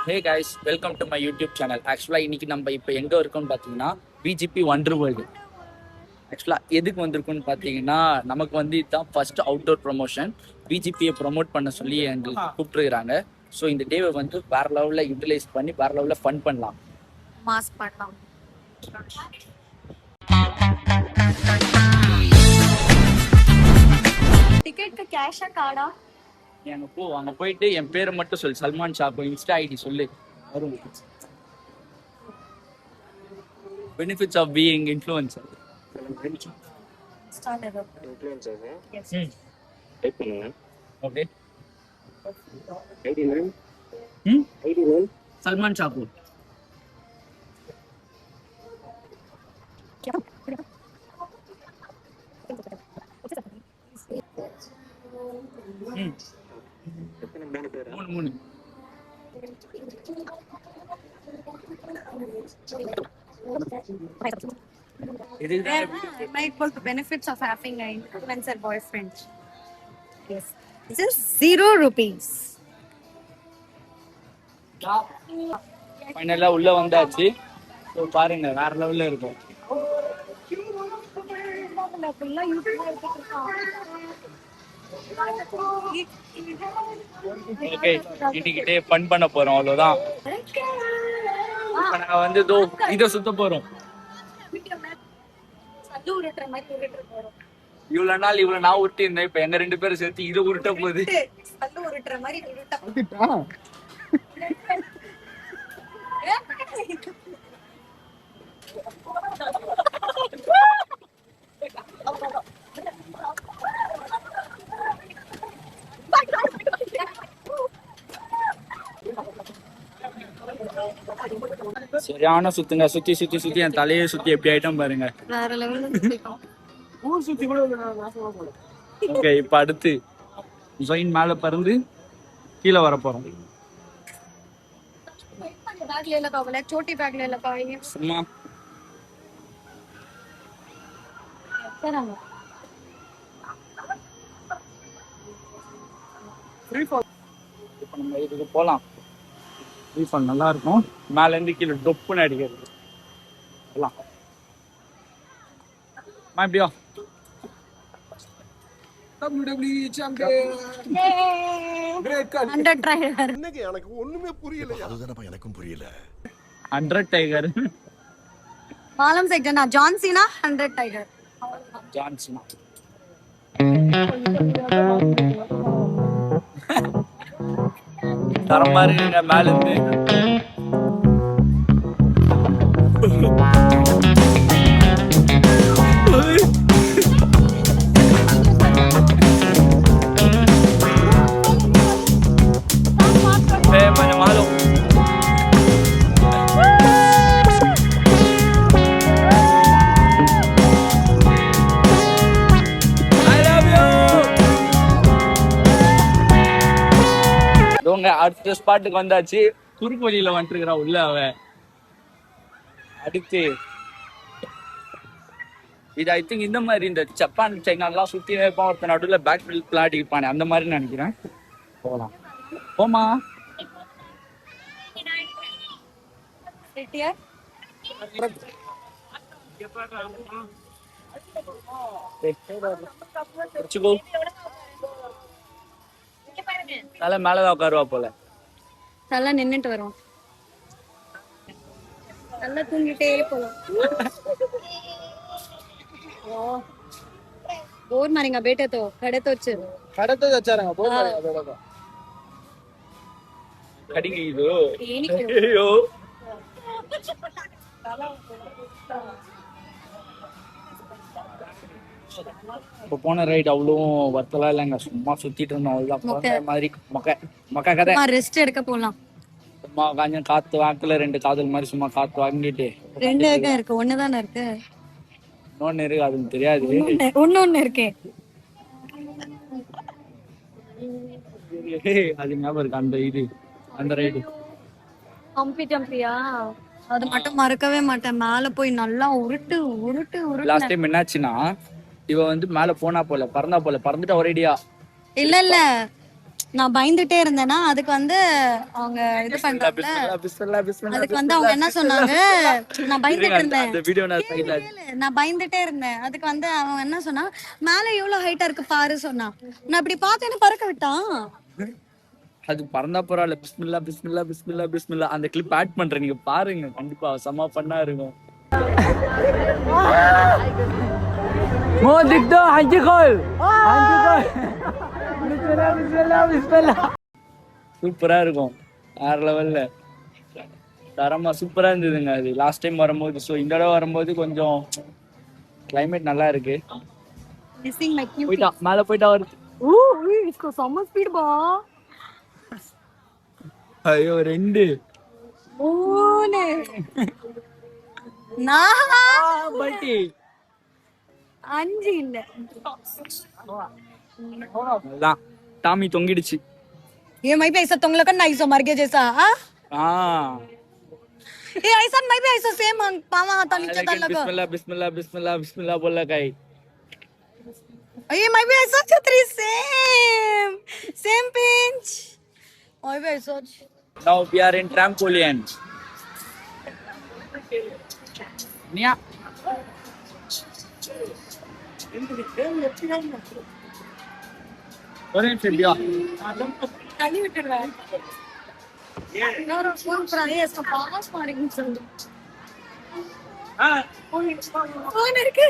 Hey guys, welcome to my YouTube channel. ஆக்சுவலாக இன்னைக்கு நம்ம இப்போ எங்கே இருக்கோம்னு பார்த்தீங்கன்னா பிஜிபி ஒண்டர் வேர்ல்டு. ஆக்சுவலாக எதுக்கு வந்திருக்குன்னு பார்த்தீங்கன்னா, நமக்கு வந்து இதுதான் ஃபர்ஸ்ட் அவுட்டோர் ப்ரொமோஷன். பிஜிபியை ப்ரொமோட் பண்ண சொல்லி எங்களுக்கு கூப்பிட்டுருக்குறாங்க. ஸோ இந்த டேவை வந்து வேற லெவலில் யூட்டிலைஸ் பண்ணி வேற லெவலில் ஃபன் பண்ணலாம், மாஸ் பண்ணலாம். டிக்கெட்க்கு கேஷா கார்டா? அங்கே போயிட்டு என் பேரை மட்டும் சொல்லு, சல்மான் ஷாப் இன்ஸ்டா ஐடி சொல்லு, வரும். Benefits of being influencer. Okay, Salman shop. மூணு benefits of having an influencer boyfriend. Yes. This is 0 rupees. ஃபைனலாக உள்ள வந்தாச்சு. ஸோ பாருங்க, வேற லெவலில் இருக்கும். ஓகே, இன்னைக்கு டே ஃபன் பண்ண போறோம், அவ்வளோதான். இப்போ நாங்கள் வந்து இதை சுத்த போறோம். இவ்வளோ நாள் இவ்வளோ நான் உருட்டி இருந்தேன், இப்போ எங்க 2 பேரும் சேர்த்து இதை உருட்ட போகுது. சரியான சுத்துங்க, சுத்தி சுத்தி சுத்தி என் தலையை சுத்தி எப்படி ஆயிட்டம் பாருங்க. வேற லெவல்ல ஊர் சுத்தி கூட. ஓகே, இப்ப அடுத்து ஜொயின் மேல பறந்து கீழே வர போறோம். बैग ले लगा बोला, छोटी बैग ले लगा ये சும்மா करांगा ஃப்ரீ ஃபால். இப்போ நம்ம இதுக்கு போலாம். ஃப்ரீ ஃபால் நல்லா இருக்கும். மேல இருந்து கீழே டொப்புன்னு அடிக்கிறது. போலாம். எப்படியோ WWE champion. 100 ட்ரைவர். இன்னைக்கு எனக்கு ஒண்ணுமே புரியல. அதுதானப்பா எனக்கும் புரியல. 100 டைகர். மாலம் செக்டனா ஜான் சீனா 100 டைகர். ஜான்சனா. தரமா இருக்குங்க மேல இருந்து. அடுத்த ஸ்பாட்டுக்கு வந்தாச்சு. குறுக்கு வழியில வந்துருக்கிறா உள்ள அவ. அடுத்து இது ஐ திங்க் இந்த மாதிரி இந்த ஜப்பான் சைனாலாம் சுத்தி வைப்பான், ஒருத்த நடுவில் பேக் பில் பிளாட்டிப்பானே, அந்த மாதிரி நினைக்கிறேன். போகலாம். போமா தலை மேலதான் உட்காருவா போல. நல்லா நின்னுட்டு வரோம், நல்லா தூங்கிட்டே போலாம். बोर मारेगा बेटे तो खड़े तो వచ్చారంగా బోర్ మారేగా బేటతో கடிங்க இது. ಏನಕ್ಕೆ ஐயோ, இப்போ போன ரைட் அவ்வளோ வர்த்தலாம் இல்லைங்க, சும்மா சுத்திட்டு இருந்தோம். அவ்வளோதான் மாதிரி மொக்க கதை. ரெஸ்ட் எடுக்க போலாம். சும்மா கொஞ்சம் காத்து வாக்குல 2 காதல் மாதிரி சும்மா காத்து வாங்கிட்டு 2 இருக்கு, 1 தானே இருக்கு. இன்னொன்னு இருக்கு, அதுன்னு தெரியாது. ஒன்னு இருக்கு, அது ஞாபகம் இருக்கு. அந்த இது அந்த ரைடு ஹம்பி ஜம்பியா, அது மட்டும் மறக்கவே மாட்டேன். மேல போய் நல்லா உருட்டு உருட்டு உருட்டு. லாஸ்ட் டைம் என்னாச்சுன்னா, இவ வந்து மேல போனா போல பறந்தா போல பறந்துட்டா ஒரேடியா. இல்ல இல்ல நான் பயந்துட்டே இருந்தேன்னா அதுக்கு வந்து அவங்க இது பண்றாங்கல்ல, அதுக்கு வந்து அவங்க என்ன சொன்னாங்க, நான் பயந்துட்டு இருந்தேன். அந்த வீடியோ நான் சைடுல கேளு, நான் பயந்துட்டே இருந்தேன். அதுக்கு வந்து அவன் என்ன சொன்னா, மேல எவ்வளவு ஹைட்டா இருக்கு பாரு சொன்னான். நான் அப்படி பார்த்தேன்னு பறக்க விட்டான். அது பறந்தா பரவாயில்ல. பிஸ்மில்லா பிஸ்மில்லா பிஸ்மில்லா பிஸ்மில்லா அந்த கிளிப் ஆட் பண்றேன், நீங்க பாருங்க. கண்டிப்பா செம்ம பண்ணா இருக்கும். மோதிக் தோ ஹஞ்சிகோல் ஹஞ்சிகோல் பிஸ்மில்லா பிஸ்மில்லா பிஸ்மில்லா. சூப்பரா இருக்கும். வேற லெவல்ல தரமா சூப்பரா இருந்ததுங்க அது லாஸ்ட் டைம் வரும்போது. ஸோ இந்த தடவை வரும்போது கொஞ்சம் கிளைமேட் நல்லா இருக்கு. Missing my cute. போயிட்டா மேல போயிட்டா வருது. इसको समझ स्पीड बा ஐயோ 2 மூணு நான் பல்டி 5 இல்ல. அதான் டாமி தொங்கிடுச்சு. ये मैं भी ऐसा तुम लोग का नहीं सो मर गया जैसा हाँ ये ऐसा मैं भी ऐसा सेम पावा हाथ नीचे डाल लगा बिस्मिल्लाह बिस्मिल्लाह बिस्मिल्लाह बिस्मिल्लाह बोला कहीं. ये मैं भी ऐसा छतरी सेम सेम पिंच मैं भी ऐसा. Now we are in trampoline. Nia. ஒரு நிமிஷம் பியா. தண்ணி விட்டுடுவேன். இன்னொரு ஃபோன் பண்ணி इसको பாஸ் மாறிங்க சொல்லு. ஃபோன் இருக்கு.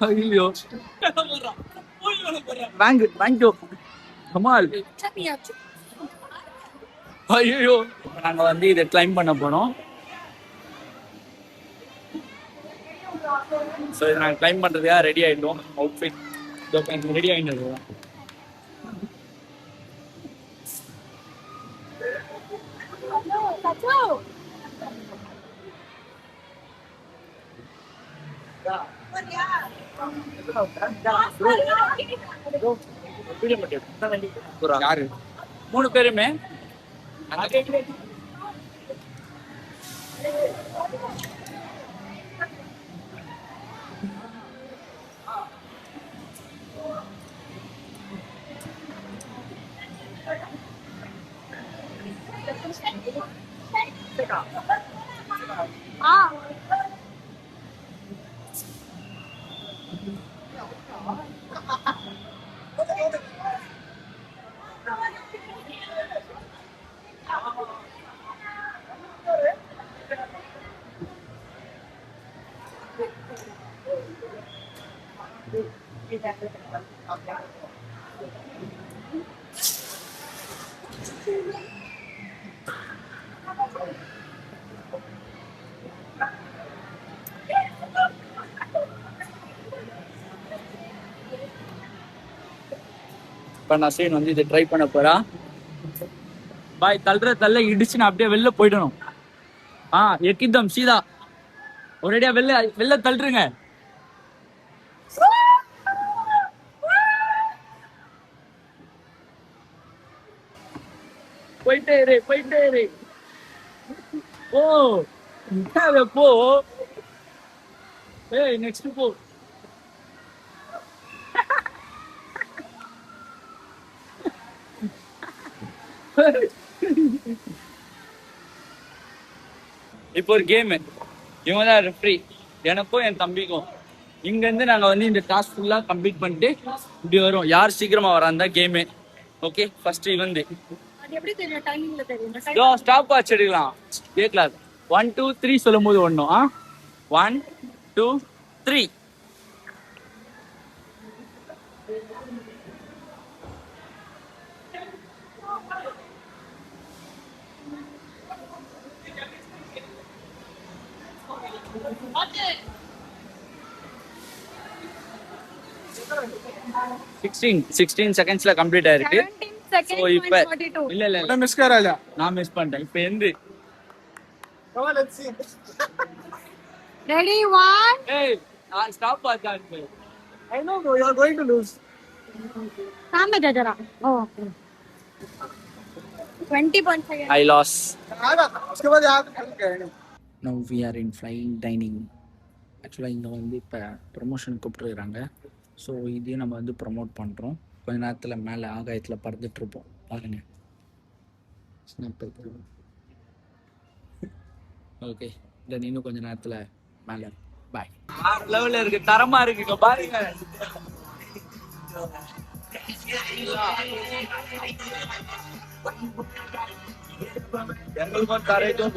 ஐயோ வாங்க கமால். ஐயோ நாங்க வந்து இதை கிளைம் பண்ண போனோம். ஸோ இதை நாங்கள் கிளைம் பண்ணுறதுக்காக ரெடி ஆகிட்டோம். அவுட்ஃபிட் ரெடி ஆகிட்டு. யாரு 3 பேருமே இப்போ நசீன் வந்து இதை ட்ரை பண்ண போறா. பாய் தள்ள இடிச்சு நான் அப்படியே வெளில போயிடணும். எக்கிதம் சீதா ஒரேடியா வெளில தள்ளுருங்க. போயிட்டே இரு ஓ போ. ஏய் நெக்ஸ்ட் போ. இப்போ ஒரு கேமு. இவங்க தான் ரெஃப்ரி, எனக்கும் என் தம்பிக்கும். இங்க இருந்து நாங்க வந்து இந்த டாஸ்க் ஃபுல்லா கம்ப்ளீட் பண்ணிட்டு இப்படி வரும். யார் சீக்கிரமா வரான் தான் கேமு. ஓகே ஃபர்ஸ்ட் இவந்து ஸ்டாப் வாட்ச் எடுக்கலாம். கேட்கலாம் 1 2 3 சொல்லும் போது ஒண்ணும் 1 2 3. சிக்ஸ்டீன் செகண்ட்ஸ்ல கம்ப்ளீட் ஆயிருக்கு. So இப்ப இல்ல மிஸ் கராஜா நான் மிஸ் பண்ணிட்டேன். இப்ப எந்த Come on, let's see. Ready 1 ஏய் நான் ஸ்டாப் பண்ணேன். I know, bro. You are going to lose. सामने जा जरा ओ 20.5 I lost. आएगा उसके बाद यहाँ पे खेल के Now we are in flying dining. ஆக்சுவலாக இங்கே வந்து இப்போ ப்ரொமோஷன் கூப்பிட்டுருக்குறாங்க. ஸோ இதையும் நம்ம வந்து ப்ரொமோட் பண்ணுறோம். கொஞ்ச நேரத்தில் மேலே ஆகாயத்தில் பறந்துட்டுருப்போம். பாருங்க ஓகே தென் இன்னும் கொஞ்ச நேரத்தில் மேலே பாய். லெவலில் இருக்குது, தரமாக இருக்குங்க பாருங்க. எங்களுக்கும் தரைக்கும்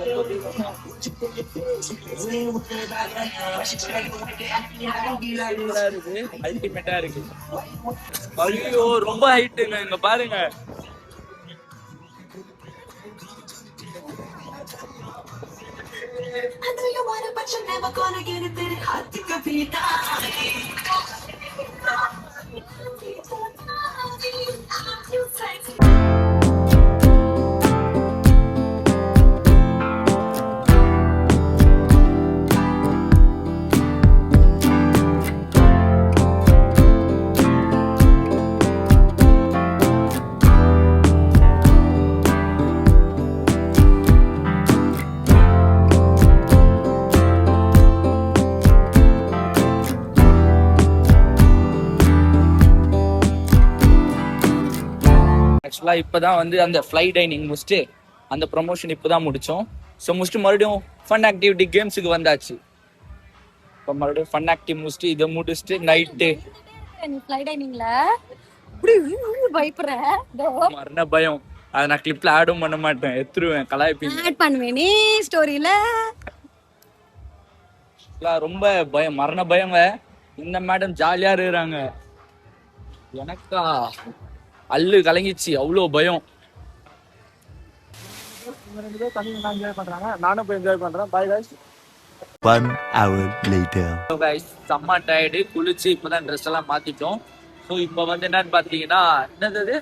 அல்டிமேட்டா இருக்கு. ஐயோ ரொம்ப ஹைட்டுங்க இங்க பாருங்க. ஆக்சுவலாக இப்போ தான் வந்து அந்த ஃப்ளை டைனிங் முடிச்சுட்டு அந்த ப்ரொமோஷன் இப்போ தான் முடித்தோம். ஸோ முடிச்சுட்டு மறுபடியும் ஃபன் ஆக்டிவிட்டி கேம்ஸுக்கு வந்தாச்சு. இப்போ மறுபடியும் ஃபன் ஆக்டிவ் முடிச்சுட்டு இதை முடிச்சுட்டு நைட்டு நீ ஃப்ளை டைனிங்ல அப்படி பயப்படுற மரண பயம். அதை நான் கிளிப்பில் ஆடும் பண்ண மாட்டேன், எடுத்துருவேன், கலாய்ப்பீங்க. ஆட் பண்ணுவேன் நீ ஸ்டோரியில. ரொம்ப பயம், மரண பயங்க. இந்த மேடம் ஜாலியாக இருக்கிறாங்க, எனக்கா அல்லு கலங்கிச்சு, அவ்வளோ பயம். என்ஜாய் பண்றாங்க, நானும் போய் என்ஜாய் பண்றேன். By guys. 1 hour later. செம்ம டயர்டு, குளிச்சு இப்போதான் ட்ரெஸ் எல்லாம் மாத்திட்டோம். ஸோ இப்போ வந்து என்னன்னு பார்த்தீங்கன்னா என்னது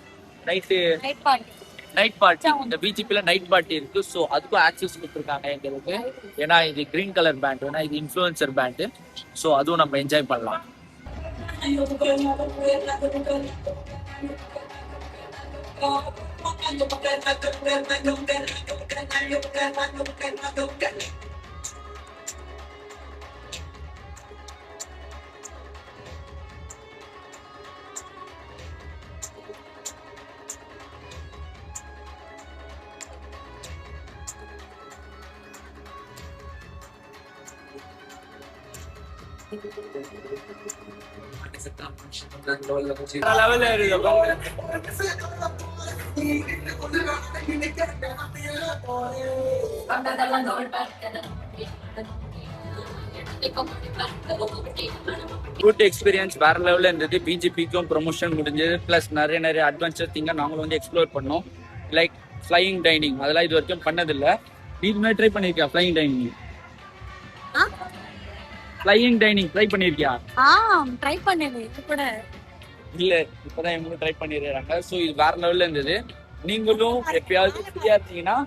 நைட் பார்ட்டி. இந்த பிஜிபியில் நைட் பார்ட்டி இருக்கு. ஸோ அதுக்கும் ஆக்சஸ் கொடுத்துருக்காங்க எங்களுக்கு. ஏன்னா இது கிரீன் கலர் பேண்ட், ஏன்னா இது இன்ஃப்ளூயன்சர் பேண்ட். ஸோ அதுவும் நம்ம என்ஜாய் பண்ணலாம். குட் எக்ஸ்பீரியன்ஸ், வேற லெவலில் இருந்தது. பிஜிபிக்கும் ப்ரொமோஷன் முடிஞ்சது, ப்ளஸ் நிறைய அட்வென்ச்சர் திங்க நாங்களும் வந்து எக்ஸ்ப்ளோர் பண்ணோம். லைக் ஃப்ளையிங் டைனிங், அதெல்லாம் இது வரைக்கும் பண்ணதில்லை. நீங்க ட்ரை பண்ணிருக்கியா flying dining? Flying dining try பண்ணிருக்கியா? ட்ரை பண்ணேன் கூட இல்ல, இப்பதான் இவங்களும் ட்ரை பண்ணிடுறாங்க. ஸோ இது வேற லெவல்ல இருந்தது. நீங்களும் எப்பயாவது ஃப்ரீயா இருந்தீங்கன்னா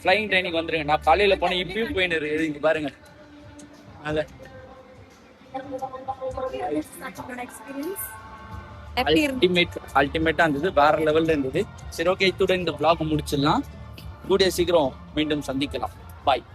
ஃப்ளையிங் டைனிங் வந்துருங்க. நான் காலையில போனேன், இப்பயும் போயின்னு இருக்குது. இங்க பாருங்க, அத அல்டிமேட்டா இருந்தது, வேற லெவல்ல இருந்தது. சரி, ஓகே, இத்துடன் இந்த vlog முடிச்சிடலாம். கூடிய சீக்கிரம் மீண்டும் சந்திக்கலாம். பாய்.